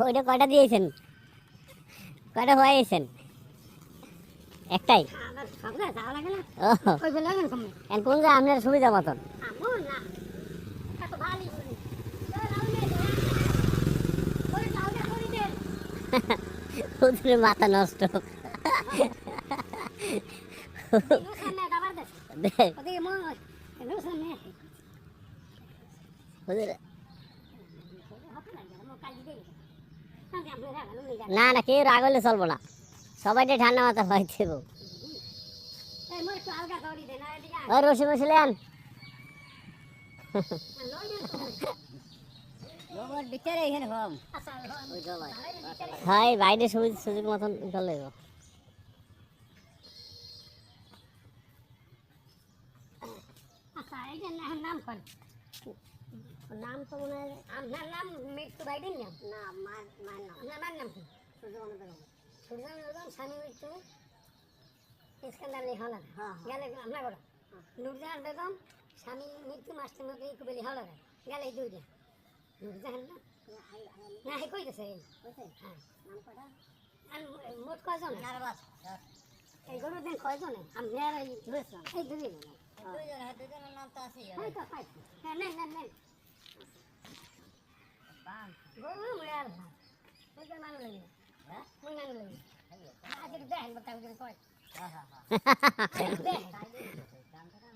ওইটা কয়টা দিয়েছেন? কয়টা হয়েছেন? একটাই? কোন যা আপনার সুবিধা মতন? মাথা নষ্ট। না না, কেউ রাগ হলে চলবো না, সবাই ঠান্ডা মাথা ভয় দেব। রসি বসলেন হয় বাইরে সুযোগ মতন চলে। নাম তো মনে হয় আপনার নাম মৃত্যু বাইডেন নাম না, আমার নাম কি? সূর্যকান্ত বেগম, স্বামী মৃত্যু ইস্কান্দার হলার গেলে আপনার বড় নুরজাহান বেগম, স্বামী মৃত্যু মাস্টার মধ্যে কুবেলি হলার গেলে এই দুইটা নুরজাহান না না হে কই গেছে? হ্যাঁ মোট কয়জন? এই গরুর দিন কয়জনে? আপনার এই দুজন নাম তো আছে। হ্যাঁ নেন নেন নেন গরু মুড়ে আর ভাত ওইটা মানুষ লাগবে। হ্যাঁ ওই মানুষ লাগবে আজকে দেখেন কয় দেখেন